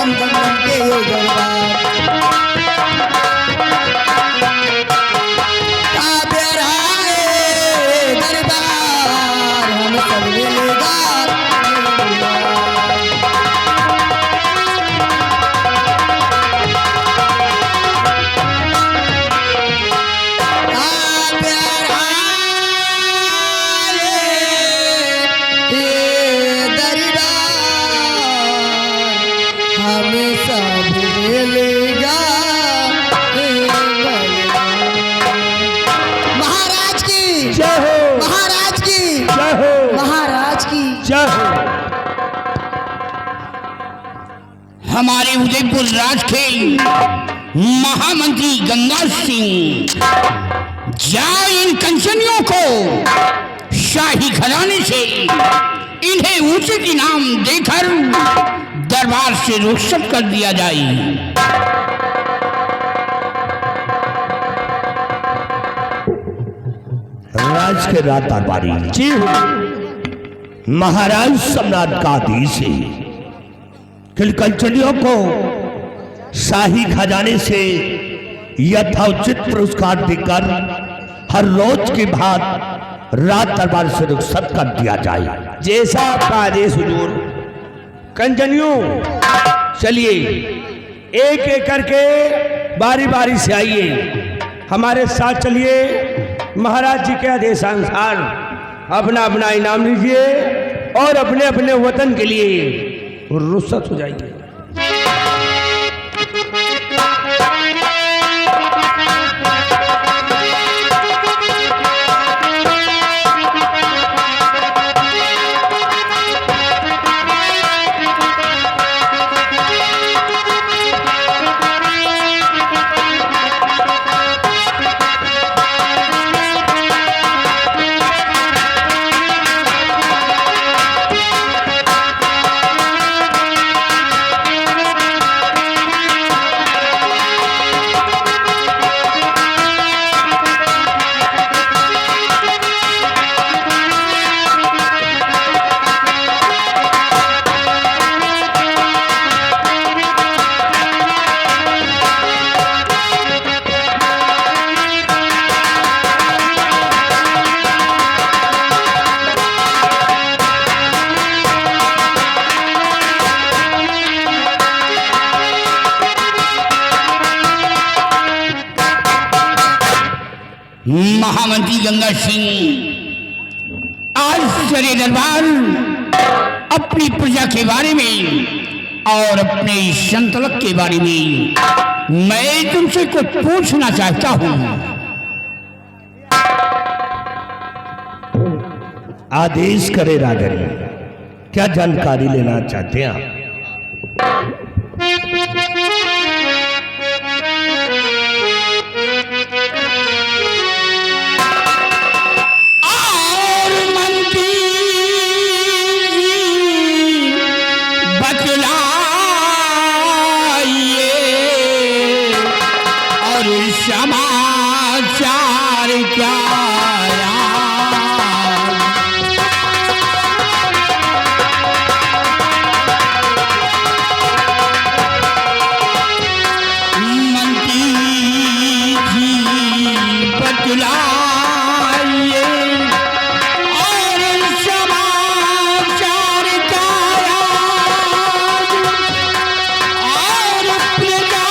दम दम दम के ये दरबार हम सब मिलेगा हमारे उदयपुर राज के महामंत्री गंगा सिंह जाओ इन कंचनियों को शाही घराने से इन्हें उचित इनाम देकर दरबार से रुखसत कर दिया जाए। राज के रात दरबारी जी महाराज सम्राट का आदेश है कि कंचनियों को शाही खजाने से यथोचित पुरस्कार देकर हर रोज के बाद रात दरबार से रुखसत कर दिया जाए। जैसा आपका आदेश हुजूर। कंचनियों चलिए एक एक करके बारी बारी से आइए, हमारे साथ चलिए। महाराज जी के आदेशानुसार अपना अपना इनाम लीजिए और अपने अपने वतन के लिए रुखसत हो जाएगी। महामंत्री गंगा सिंह आज सरे दरबार अपनी प्रजा के बारे में और अपने संतलक के बारे में मैं तुमसे कुछ पूछना चाहता हूं। आदेश करे राजन, क्या जानकारी लेना चाहते हैं आप? समाचार क्या मंत्री जी बतलाइए और समाचार क्या और प्रजा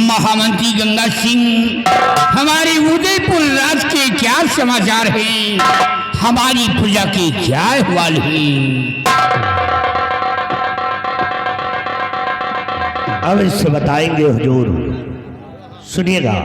महामंत्री गंगा सिंह, हमारे उदयपुर राज के क्या समाचार हैं? हमारी प्रजा के क्या अहवाल हैं? अवश्य बताएंगे हुजूर, सुनिएगा।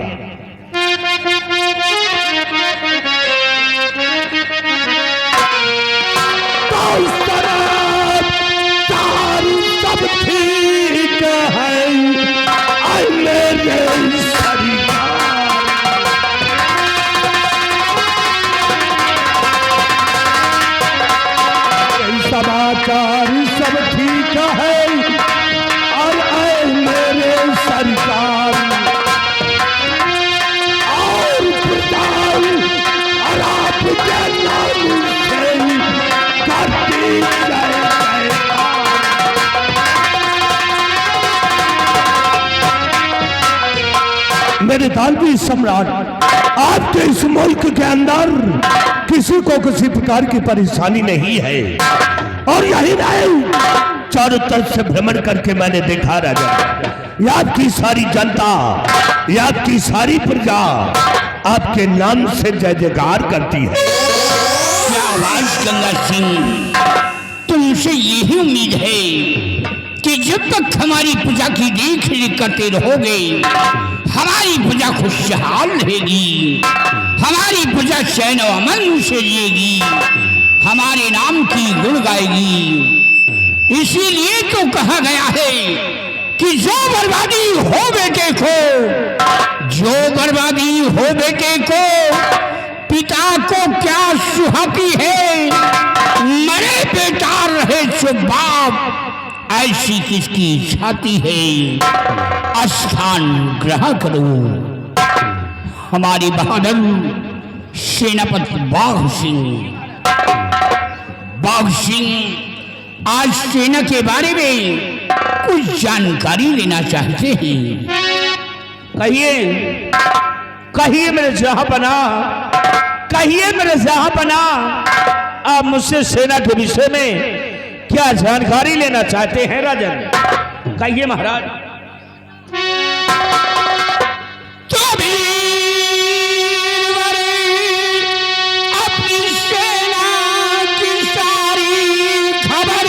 मेरे दानवी सम्राट, आपके इस मुल्क के अंदर किसी को किसी प्रकार की परेशानी नहीं है। और यही नहीं, चारों तरफ से भ्रमण करके मैंने देखा राजा, ये आपकी सारी जनता, ये आपकी सारी प्रजा आपके नाम से जय जयकार करती है। क्या आवाज गंगा सिंह, तुमसे यही उम्मीद है कि जब तक हमारी प्रजा की देख रेख करते रहोगे, हमारी प्रजा खुशहाल रहेगी, हमारी प्रजा चैन व अमन से जिएगी, हमारे नाम की गुण गाएगी। इसीलिए तो कहा गया है कि जो बर्बादी हो बेटे को, जो बर्बादी हो बेटे को, पिता को क्या सुहाती है, मरे बेटा रहे चुप बाप, ऐसी किसकी छाती है, स्थान ग्रहण करो। हमारे बहादुर सेनापति बाघ सिंह आज सेना के बारे में कुछ जानकारी लेना चाहते हैं। कहिए, कहिए मेरे जहांपना, कहिए मेरे जहांपना, आप मुझसे सेना के विषय में क्या जानकारी लेना चाहते हैं राजन? कहिए महाराज। अपनी सेना की सारी खबर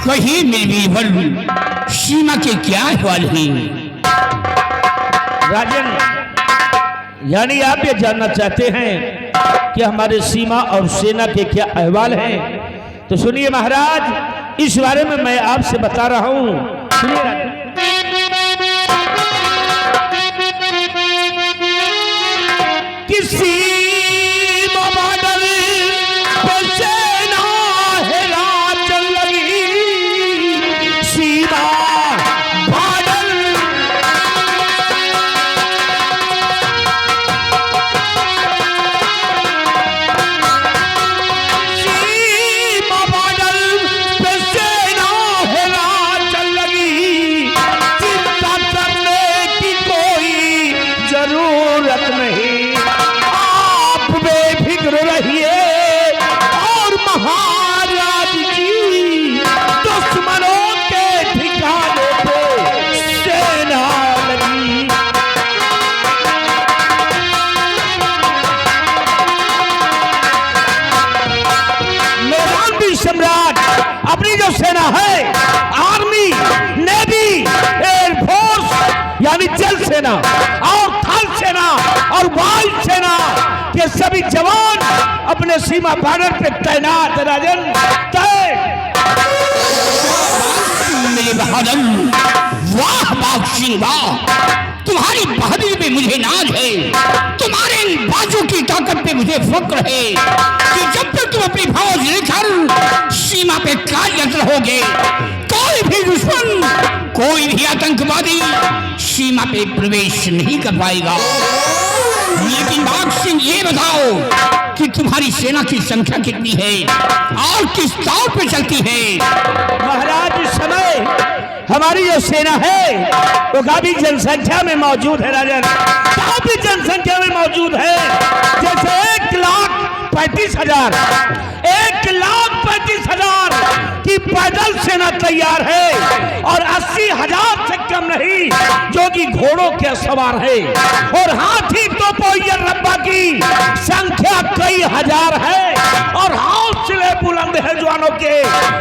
वही निर्विभल सीमा के क्या अहवाल हैं? राजन, यानी आप ये जानना चाहते हैं कि हमारे सीमा और सेना के क्या अहवाल हैं? तो सुनिए महाराज, इस बारे में मैं आपसे बता रहा हूं। सुनिए राजन। किसी अपनी जो सेना है, आर्मी, नेवी, एयरफोर्स यानी जल सेना और थल सेना और वायु सेना के सभी जवान अपने सीमा बॉर्डर पे तैनात। राजन, मेरे बहादुर, वाह बाघ सिंह वाह, तुम्हारी बहादुरी पे मुझे नाज है, तुम्हारे इन बाजों की ताकत पे मुझे फक्र है कि जब तक तुम अपनी फौज लेकर सीमा पे कार्यरत रहोगे, कोई भी दुश्मन, कोई भी आतंकवादी सीमा पे प्रवेश नहीं कर पाएगा। लेकिन बाघ सिंह, ये बताओ कि तुम्हारी सेना की संख्या कितनी है और किस तौर पे चलती है? महाराज, इस समय हमारी जो सेना है वो काफी जनसंख्या में मौजूद है। राजन, काफी जनसंख्या में मौजूद है। जैसे 1,35,000 की पैदल सेना तैयार है और 80,000 से कम नहीं जो कि घोड़ों के सवार है, और हाथी तो रब्बा की संख्या कई हजार है और हौसले बुलंद है नौजवानों के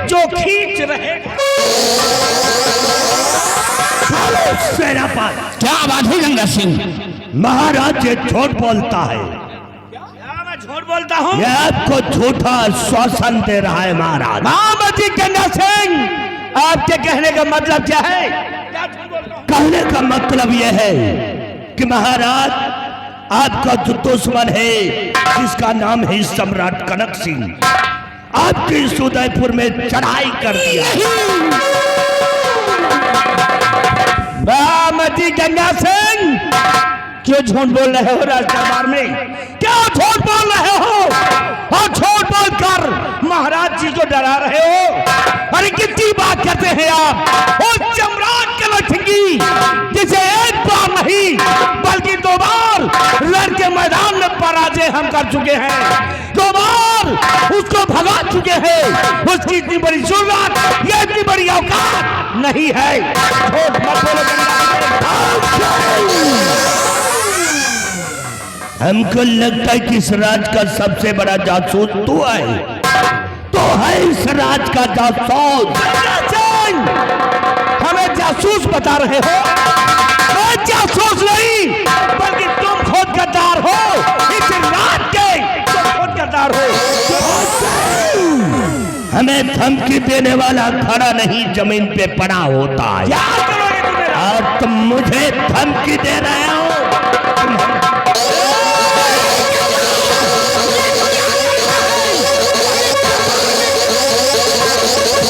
जो खींच रहे। सेनापति, क्या बात है गंगा सिंह? महाराज ये झूठ बोलता है। क्या मैं झूठ बोलता हूँ? ये आपको झूठा श्वासन दे रहा है महाराज। महामंत्री गंगा सिंह, आपके कहने का मतलब क्या है? क्या झूठ बोलता हूँ? कहने का मतलब यह है कि महाराज आपका जो दुश्मन है जिसका नाम है सम्राट कनक सिंह, आपके इस उदयपुर में चढ़ाई कर दिया। महामंत्री गंगा सिंह, क्यों झूठ बोल रहे हो राजदरबार में? क्या झूठ बोल रहे हो? और झूठ बोलकर महाराज जी को डरा रहे हो? अरे कितनी बात करते हैं आप? उस सम्राट के लठंगी जिसे एक बार नहीं बल्कि 2 बार लड़ के मैदान में पराजय हम कर चुके हैं, 2 बार उसको भगा चुके हैं। उसकी इतनी बड़ी जुर्रत, ये इतनी बड़ी औकात नहीं है। झूठ मत बोलो गंगा सिंह। हमको लगता है कि इस राज का सबसे बड़ा जासूस तू है, तो है इस राज का जासूस। हमें जासूस बता रहे हो? मैं जासूस नहीं, बल्कि तुम खुद गद्दार हो। इस रात के तुम खुद गद्दार हो। हमें धमकी देने वाला खड़ा नहीं जमीन पे पड़ा होता है। क्या करोगे तुम मेरा? और तुम मुझे धमकी दे रहे हो?